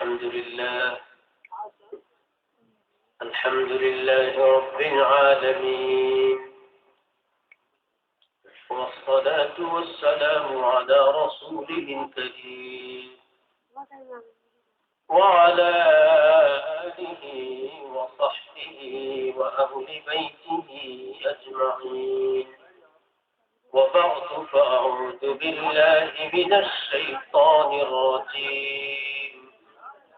الحمد لله رب العالمين، والصلاة والسلام على رسوله الكريم وعلى آله وصحبه وأهل بيته أجمعين، وبعد، فأعوذ بالله من الشيطان الرجيم.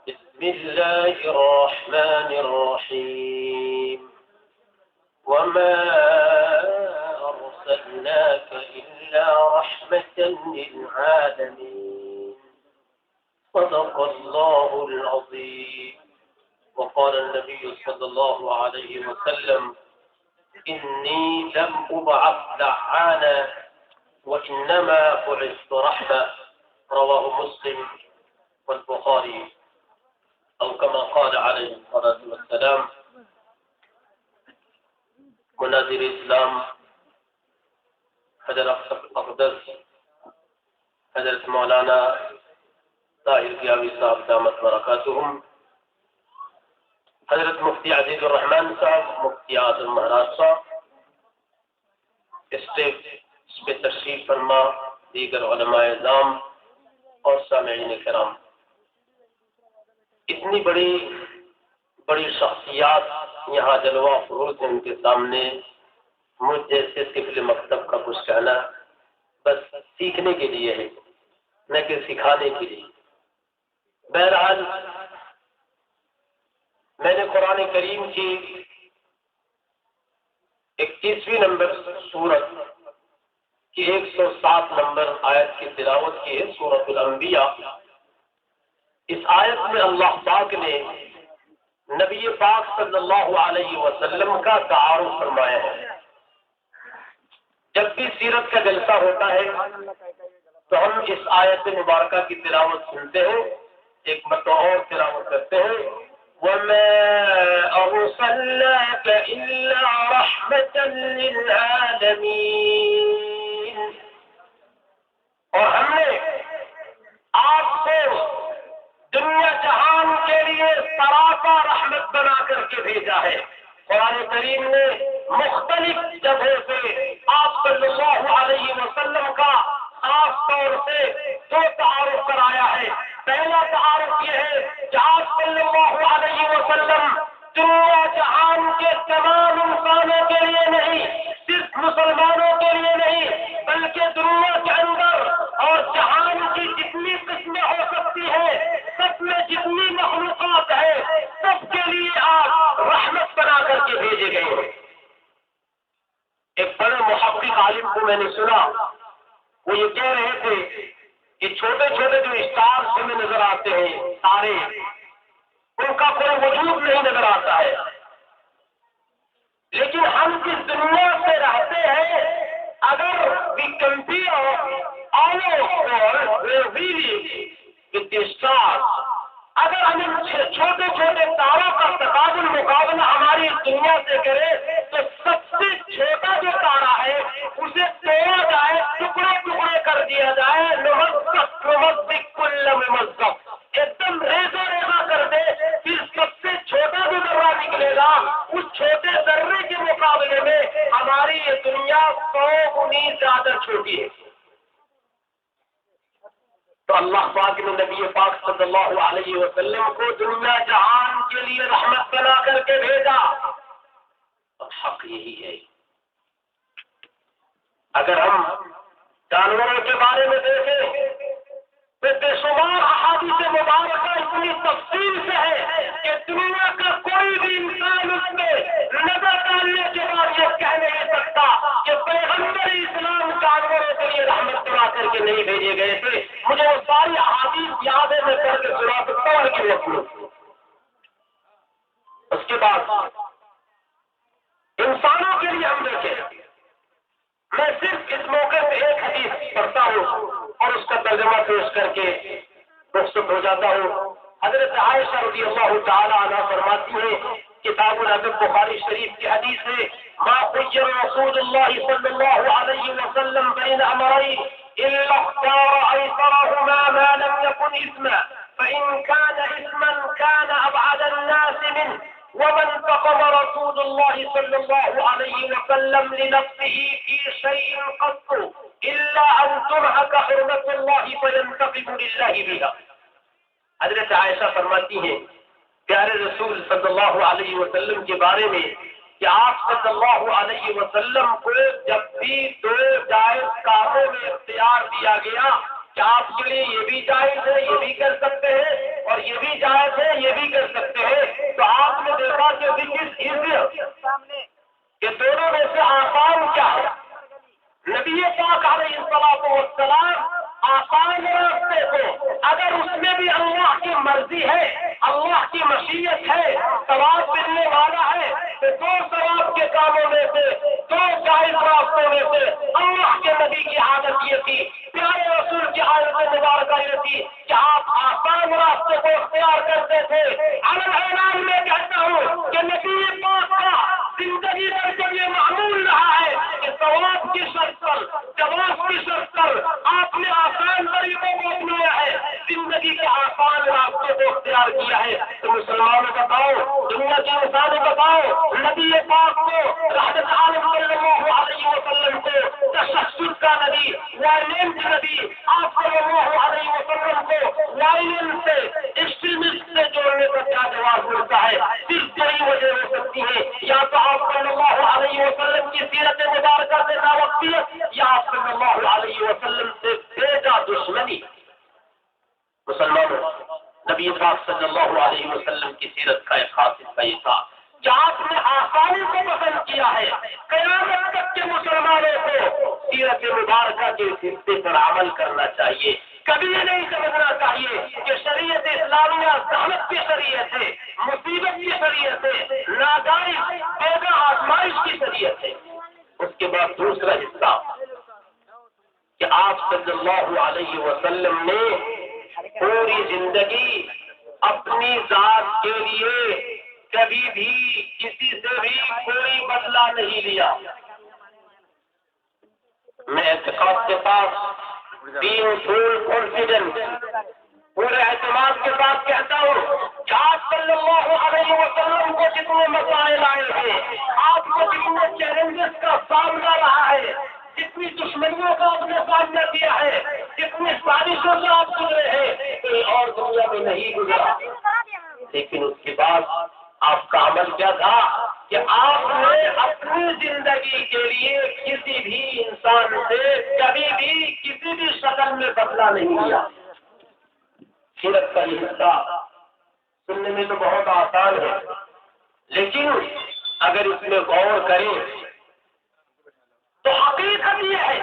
بسم الله الرحمن الرحيم. وما أرسلناك إلا رحمة للعالمين. صدق الله العظيم. وقال النبي صلى الله عليه وسلم: إني لم أبعث لعانا وإنما بعثت رحمة. رواه مسلم والبخاري، أو كما قال عليه الصلاة والسلام. مناظر اسلام حضرت اقدس حضرت مولانا طاہر گیاوی صاحب دامت برکاتہم، حضرت مفتی عزیز الرحمان صاحب، مفتی اعظم مہراج صاحب، اسٹیج پہ تشریف فرما دیگر علماء اعظام اور سامعین کرام، اتنی بڑی شخصیات یہاں جلوہ فروز ان کے سامنے، مجھ جیسے طفل مکتب کا کچھ کہنا بس سیکھنے کے لیے ہے، نہ کہ سکھانے کے لیے۔ بہرحال میں نے قرآن کریم کی 21ویں نمبر سورت کی 107 نمبر آیت کی تلاوت کی ہے، سورۃ الانبیاء۔ اس آیت میں اللہ پاک نے نبی پاک صلی اللہ علیہ وسلم کا تعارف فرمایا ہے۔ جب بھی سیرت کا جلسہ ہوتا ہے تو ہم اس آیت مبارکہ کی تلاوت سنتے ہیں، ایک مرتبہ اور تلاوت کرتے ہیں، وَمَا أَرْسَلْنَاكَ إِلَّا رَحْمَةً لِلْعَالَمِينَ۔ اور ہم نے آپ کو دنیا جہان کے لیے سراپا رحمت بنا کر کے بھیجا ہے۔ قرآن کریم نے مختلف جگہوں سے آپ صلی اللہ علیہ وسلم کا خاص طور سے دو تعارف کرایا ہے۔ پہلا تعارف یہ ہے کہ آپ صلی اللہ علیہ وسلم دنیا جہان کے تمام انسانوں کے لیے نہیں، صرف مسلمانوں کے لیے نہیں، بلکہ دنیا کے اندر اور جہان کی جتنی قسمیں ہو سکتی ہیں، سب میں جتنی مخلوقات ہے، سب کے لیے آپ رحمت بنا کر کے بھیجے گئے ہیں۔ ایک بڑے محقق عالم کو میں نے سنا، وہ یہ کہہ رہے تھے کہ چھوٹے چھوٹے جو اسٹارز ہمیں نظر آتے ہیں، تارے، ان کا کوئی وجود نہیں نظر آتا ہے، لیکن ہم جس دنیا سے رہتے ہیں، اگر we compare our revealing with the stars، اگر ہم ان چھوٹے چھوٹے تاروں کا تقابل مقابلہ ہماری دنیا سے کرے تو سب سے چھوٹا جو تارا ہے اسے توڑا جائے، ٹکڑے ٹکڑے کر دیا جائے، ایک دم ریزہ ریزہ کر دے، پھر سب سے چھوٹا جو ذرہ نکلے گا، اس چھوٹے ذرے کے مقابلے میں ہماری یہ دنیا 100 گنی زیادہ چھوٹی ہے۔ تو اللہ پاک نے نبی پاک صلی اللہ علیہ وسلم کو دنیا جہان کے لیے رحمت بنا کر کے بھیجا، اور حق یہی ہے۔ اگر ہم جانوروں کے بارے میں دیکھیں تو بے شمار احادیث مبارکہ اتنی تفصیل سے ہے کہ دنیا کا کوئی بھی انسان اس میں نظر ڈالنے کے بعد یہ کہہ نہیں سکتا کہ پیغمبر اسلام جانوروں کے لیے رحمت بنا کر کے نہیں بھیجے گئے تھے۔ مجھے وہ ساری احادیث یاد ہے، میں پڑھ کے سنا سکتا ہوں کہ اس کے بعد انسانوں کے لیے ہم دیکھیں، میں صرف اس موقع پہ ایک حدیث پڑھتا ہوں اور اس کا ترجمہ پیش کر کے رخصت ہو جاتا ہوں۔ حضرت عائشہ رضی اللہ تعالی عنہا فرماتی ہیں، کتاب الادب بخاری شریف کی حدیث ہے، ما خیر رسول اللہ صلی اللہ علیہ وسلم بین امرین الا اختار ایسرهما ما لم يكن اثما فإن كان إثما كان أبعد الناس منه. وما انتقم رسول الله صلى الله عليه وسلم لنفسه في شيء قط إلا أن تنهك حرمة الله فينتقم لله بها. حضرت عائشہ فرماتی ہیں پیارے رسول صلی اللہ علیہ وسلم کے بارے میں کہ آپ صلی اللہ علیہ وسلم کو جب بھی دو جائز کاموں میں اختیار دیا گیا کہ آپ کے لیے یہ بھی جائز ہے یہ بھی کر سکتے ہیں اور یہ بھی جائز ہے یہ بھی کر سکتے ہیں، تو آپ نے دیکھا کہ کہ دونوں میں سے آسان کیا ہے؟ نبی پاک علیہ الصلوۃ والسلام آسان راستے کو اگر اس میں بھی اللہ کی مرضی ہے، اللہ کی مشیت ہے، ثواب ملنے والا ہے، تو دو ثواب کے کاموں میں سے دو جائز راستوں میں سے اللہ کے نبی کی عادت یہ تھی، پیارے رسول کی عادت مبارکہ یہ تھی کہ آپ آسان راستے کو اختیار کرتے تھے۔ اعلان میں کہتا ہوں کہ نبی پاک کا زندگی پر جب یہ معمول رہا ہے کہ ثواب کی شرط پر، جواب کی شرط پر آپ نے آسان طریقوں کو اپنایا ہے، زندگی کے آسان راستوں کو اختیار کیا ہے، تو مسلمانوں بتاؤ، دنیا کی انسانوں بتاؤ، نبی پاک کو رحمت عالم صلی اللہ علیہ وسلم کو تشدد کا نبی، وائلنٹ نبی، آپ صلی اللہ علیہ وسلم کو وائلنس سے، ایکسٹریمسٹ سے جوڑنے کا کیا جواب ملتا ہے؟ صرف یہی وجہ ہو سکتی ہے، یا تو آپ صلی اللہ علیہ وسلم کی سیرت مبارکہ سے دعوت یا آپ صلی اللہ علیہ وسلم سے بھیجا دشمنی۔ مسلمانوں، نبی پاک صلی اللہ علیہ وسلم کی سیرت کا ایک خاص حصہ یہ تھا کہ آپ نے آسانی کو پسند کیا ہے۔ قیامت تک کے مسلمانوں کو سیرت مبارکہ کے حصے پر عمل کرنا چاہیے۔ کبھی یہ نہیں سمجھنا چاہیے کہ شریعت اسلامیہ زحمت کی شریعت ہے، مصیبت کی شریعت ہے، ناجائز بے آزمائش کی شریعت ہے۔ اس کے بعد دوسرا حصہ کہ آپ صلی اللہ علیہ وسلم نے پوری زندگی اپنی ذات کے لیے کبھی بھی کسی سے بھی کوئی بدلہ نہیں لیا۔ میں اعتقاد کے ساتھ فل کانفیڈنس پورے اعتماد کے ساتھ کہتا ہوں کہ آپ صلی اللہ علیہ وسلم کو جتنے مسائل آئے ہیں، آپ کو جتنے چیلنجز کا سامنا رہا ہے، جتنی دشمنیوں کا آپ نے سامنا کیا ہے، جتنی سازشوں سے آپ گزرے ہیں، کوئی اور دنیا میں نہیں گزرا۔ لیکن اس کے بعد آپ کا عمل کیا تھا کہ آپ نے اپنی زندگی کے لیے کسی بھی انسان سے کبھی بھی کسی بھی شکل میں بدلہ نہیں لیا۔ سیرت کا یہ حصہ سننے میں تو بہت آسان ہے، لیکن اگر اس میں غور کریں تو حقیقت یہ ہے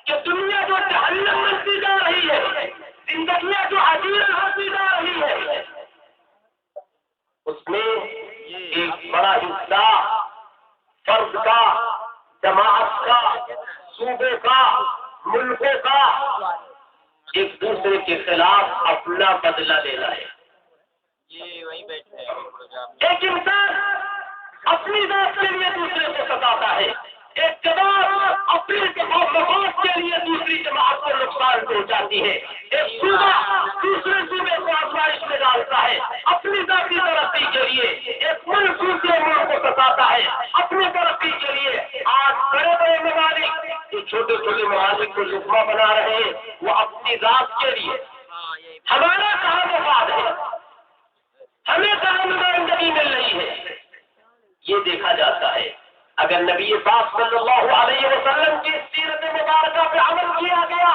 کہ دنیا جو جہنم بنتی جا رہی ہے، زندگیاں جو عجیب ہوتی جا رہی ہے، اس میں ایک بڑا حصہ فرد کا، جماعت کا، صوبے کا، ملکوں کا ایک دوسرے کے خلاف اپنا بدلہ لینا ہے۔ ایک انسان اپنی ذات کے لیے دوسرے کو ستاتا ہے، ایک جماعت اپنے مفاد کے لیے دوسری جماعت کو نقصان پہنچاتی ہے، ایک صوبہ دوسرے صوبے کو آزمائش میں ڈالتا ہے اپنی ذاتی ترقی کے لیے، ایک ملک دوسرے ملک کو ستاتا ہے اپنی ترقی کے لیے۔ آج بڑے بڑے ممالک جو چھوٹے چھوٹے ممالک کو لقمہ بنا رہے ہیں، وہ اپنی ذات کے لیے۔ ہمارا کہاں مفاد ہے؟ ہمیں کہاں نمائندگی مل رہی ہے؟ یہ دیکھا جاتا ہے۔ اگر نبی پاک صلی اللہ علیہ وسلم کی سیرت مبارکہ پہ عمل کیا گیا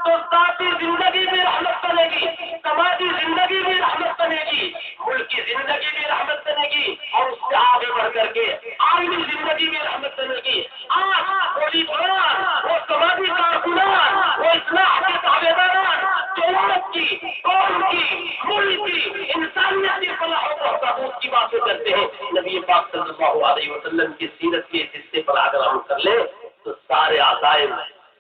تو ذاتی زندگی بھی رحمت بنے گی، سماجی زندگی بھی رحمت بنے گی، ملک کی زندگی بھی رحمت بنے گی، اور اس سے آگے بڑھ کر کے عالمی زندگی بھی رحمت بنے گی۔ آج وہ لیڈران، وہ سماجی کارکنان، وہ اصلاح کے دعوے داران جو امت کی، قوم کی، ملک کی، انسانیت کی فلاح و بہبود کی باتیں کرتے ہیں، نبی پاک صلی اللہ علیہ وسلم کی سیرت کے حصے پر اگر ہم کر لیں تو سارے عزائم،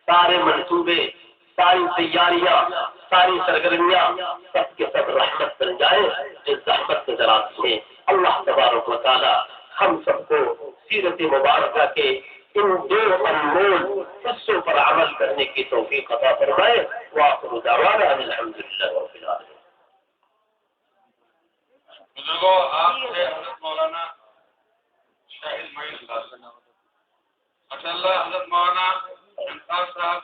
سارے منصوبے، ساری تیاریاں، ساری سرگرمیاں سب کے سب رحمت بن جائیں۔ جو زحمت نظر آتی ہے، اللہ تبارک و تعالی ہم سب کو سیرت مبارکہ کے ان دو انمول حصوں پر عمل کرنے کی توفیق عطا فرمائے۔ وآخر دعوانا ان الحمد للہ رب العالمین۔ ماشاء اللہ حضرت مولانا انصار صاحب